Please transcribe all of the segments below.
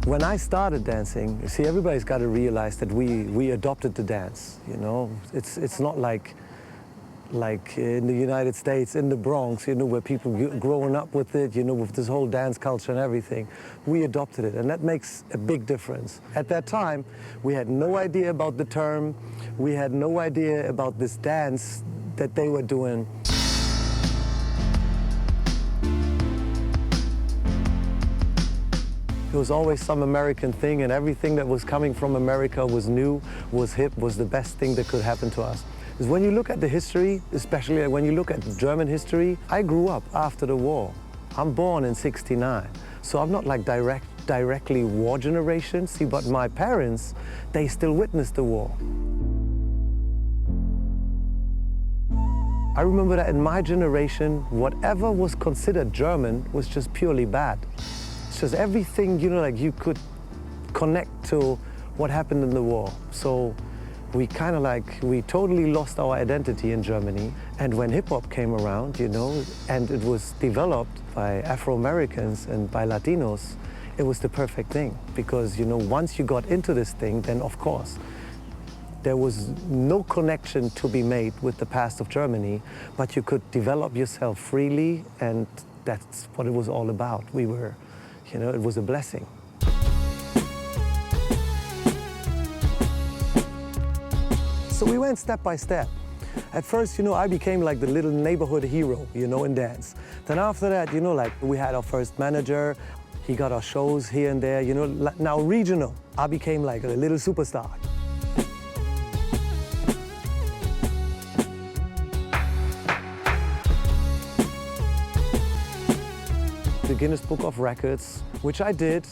When I started dancing, you see, everybody's got to realize that we adopted the dance, you know? It's not like in the United States, in the Bronx, you know, where people growing up with it, you know, with this whole dance culture and everything. We adopted it, and that makes a big difference. At that time, we had no idea about the term. We had no idea about this dance that they were doing. It was always some American thing, and everything that was coming from America was new, was hip, was the best thing that could happen to us. Because when you look at the history, especially when you look at German history, I grew up after the war. I'm born in '69, so I'm not like directly war generation, see, but my parents, they still witnessed the war. I remember that in my generation, whatever was considered German was just purely bad. It's just everything, you know, like you could connect to what happened in the war. So we we totally lost our identity in Germany. And when hip-hop came around, you know, and it was developed by Afro-Americans and by Latinos, it was the perfect thing. Because, you know, once you got into this thing, then of course, there was no connection to be made with the past of Germany, but you could develop yourself freely, and that's what it was all about. We were, you know, it was a blessing. So we went step by step. At first, you know, I became like the little neighborhood hero, you know, in dance. Then after that, you know, like we had our first manager. He got our shows here and there, you know. Now regional, I became like a little superstar. The Guinness Book of Records, which I did.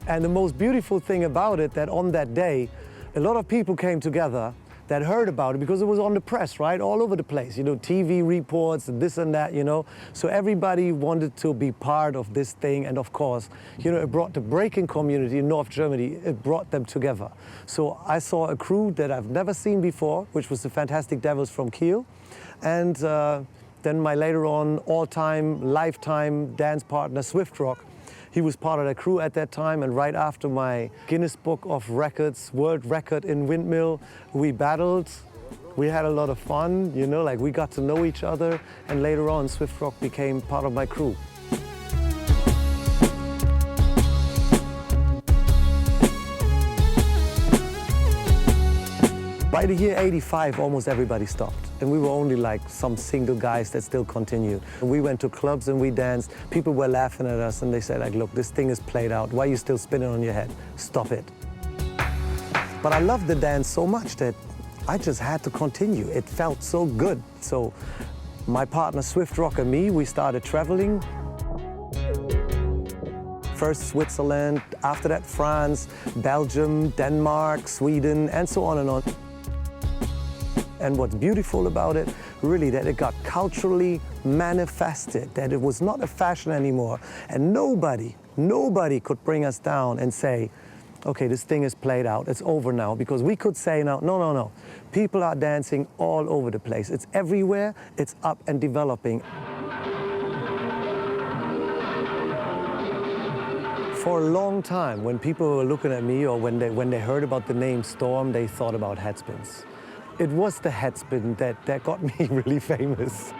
And the most beautiful thing about it, that on that day, a lot of people came together that heard about it because it was on the press, right? All over the place, you know, TV reports and this and that, you know. So everybody wanted to be part of this thing. And of course, you know, it brought the breaking community in North Germany, it brought them together. So I saw a crew that I've never seen before, which was the Fantastic Devils from Kiel. And then my later on all-time, lifetime dance partner, Swift Rock. He was part of that crew at that time, and right after my Guinness Book of Records world record in Windmill, we battled. We had a lot of fun, you know, like we got to know each other, and later on Swift Rock became part of my crew. By the year '85, almost everybody stopped. And we were only like some single guys that still continued. And we went to clubs and we danced. People were laughing at us and they said, like, look, this thing is played out. Why are you still spinning on your head? Stop it. But I loved the dance so much that I just had to continue. It felt so good. So my partner Swift Rock and me, we started traveling. First Switzerland, after that France, Belgium, Denmark, Sweden, and so on and on. And what's beautiful about it, really, that it got culturally manifested, that it was not a fashion anymore. And nobody could bring us down and say, okay, this thing is played out, it's over now. Because we could say now, no. People are dancing all over the place. It's everywhere, it's up and developing. For a long time, when people were looking at me or when they heard about the name Storm, they thought about headspins. It was the headspin that got me really famous.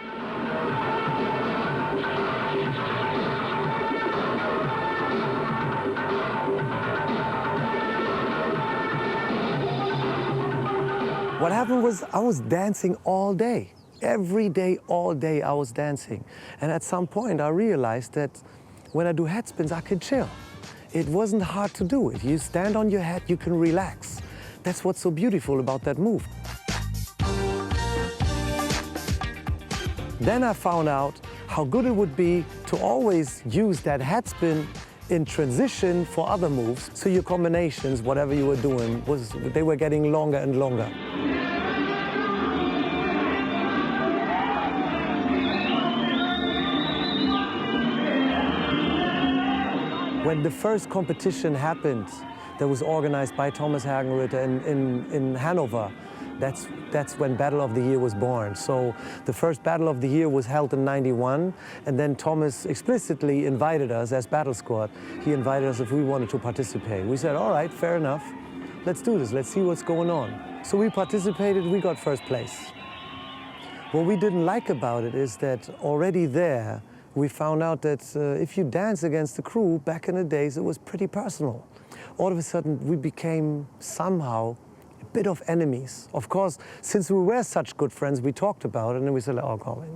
What happened was I was dancing all day. Every day, all day, I was dancing. And at some point, I realized that when I do headspins, I can chill. It wasn't hard to do. If you stand on your head, you can relax. That's what's so beautiful about that move. Then I found out how good it would be to always use that headspin in transition for other moves. So your combinations, whatever you were doing, they were getting longer and longer. When the first competition happened, that was organized by Thomas Hagenrötter in Hanover, That's when Battle of the Year was born. So the first Battle of the Year was held in '91, and then Thomas explicitly invited us as Battle Squad. He invited us if we wanted to participate. We said, all right, fair enough. Let's do this. Let's see what's going on. So we participated. We got first place. What we didn't like about it is that already there, we found out that if you dance against the crew, back in the days, it was pretty personal. All of a sudden, we became somehow a bit of enemies. Of course, since we were such good friends, we talked about it, and then we said, oh, God,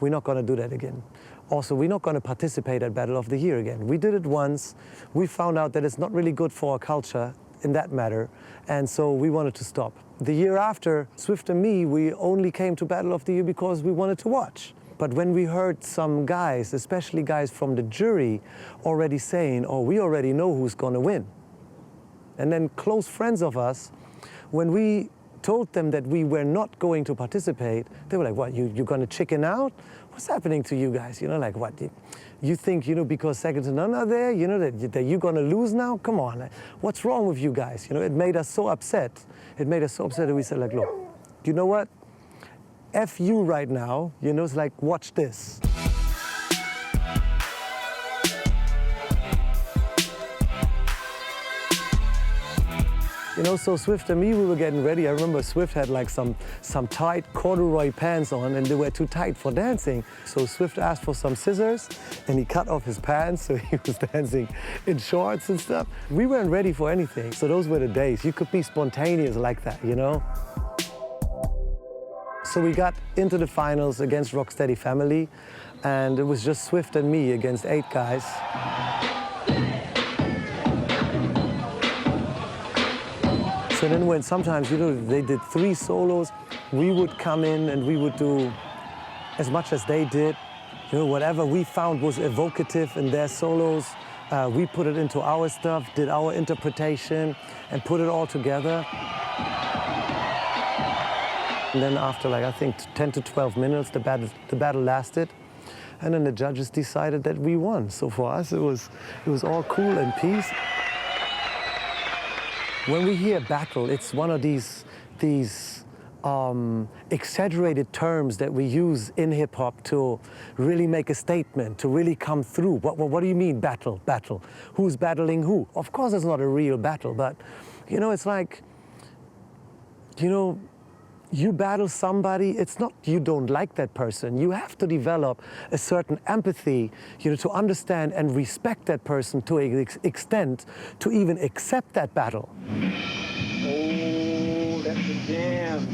we're not going to do that again. Also, we're not going to participate at Battle of the Year again. We did it once. We found out that it's not really good for our culture in that matter, and so we wanted to stop. The year after, Swift and me, we only came to Battle of the Year because we wanted to watch. But when we heard some guys, especially guys from the jury, already saying, oh, we already know who's going to win. And then close friends of us, when we told them that we were not going to participate, they were like, what, you're going to chicken out? What's happening to you guys? You know, like what? You think, you know, because second to none are there, you know, that you're going to lose now? Come on, what's wrong with you guys? You know, it made us so upset. It made us so upset that we said, like, look, you know what? F you right now, you know, it's like, watch this. You know, so Swift and me, we were getting ready. I remember Swift had like some tight corduroy pants on, and they were too tight for dancing. So Swift asked for some scissors, and he cut off his pants, so he was dancing in shorts and stuff. We weren't ready for anything, so those were the days. You could be spontaneous like that, you know? So we got into the finals against Rocksteady Family, and it was just Swift and me against 8 guys. So then when sometimes, you know, they did 3 solos, we would come in and we would do as much as they did. You know, whatever we found was evocative in their solos, we put it into our stuff, did our interpretation, and put it all together. And then after, like, I think 10 to 12 minutes, the battle lasted. And then the judges decided that we won. So for us, it was all cool and peace. When we hear battle, it's one of these exaggerated terms that we use in hip-hop to really make a statement, to really come through. What do you mean, battle, battle? Who's battling who? Of course, it's not a real battle, but, you know, it's like, you know, you battle somebody, it's not you don't like that person. You have to develop a certain empathy, you know, to understand and respect that person to an extent to even accept that battle. Oh, that's a jam.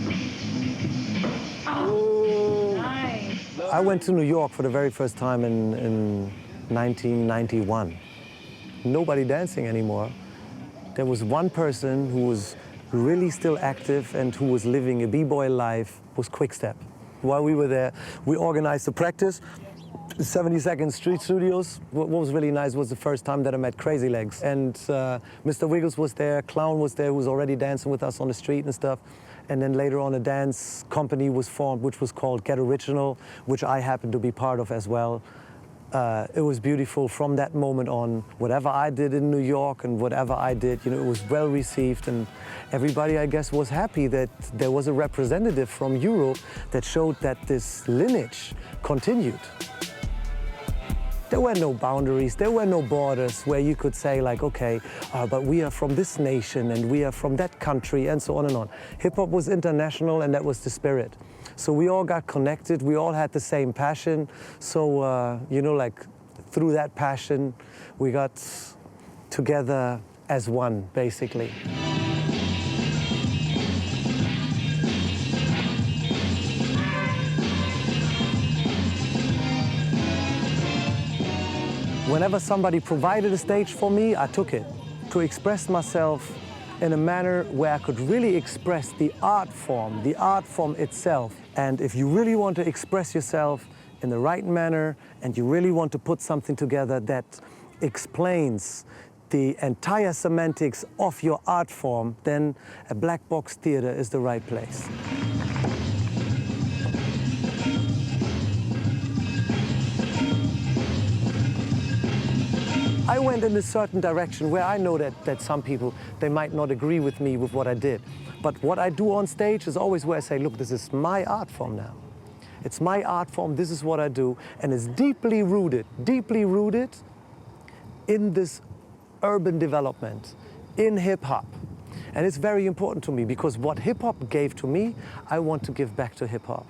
Oh, nice. I went to New York for the very first time in 1991. Nobody dancing anymore. There was one person who was really still active and who was living a b-boy life, was Quickstep. While we were there, we organized the practice, 72nd Street Studios. What was really nice was the first time that I met Crazy Legs. And Mr. Wiggles was there, Clown was there, who was already dancing with us on the street and stuff. And then later on a dance company was formed, which was called Get Original, which I happened to be part of as well. It was beautiful from that moment on. Whatever I did in New York and whatever I did, you know, it was well received, and everybody, I guess, was happy that there was a representative from Europe that showed that this lineage continued. There were no boundaries, there were no borders where you could say like, okay, but we are from this nation and we are from that country and so on and on. Hip-hop was international, and that was the spirit. So we all got connected, we all had the same passion. So, you know, like through that passion, we got together as one, basically. Whenever somebody provided a stage for me, I took it to express myself in a manner where I could really express the art form itself. And if you really want to express yourself in the right manner, and you really want to put something together that explains the entire semantics of your art form, then a black box theater is the right place. I went in a certain direction where I know that some people, they might not agree with me with what I did. But what I do on stage is always where I say, look, this is my art form now. It's my art form, this is what I do, and it's deeply rooted in this urban development, in hip hop. And it's very important to me because what hip hop gave to me, I want to give back to hip hop.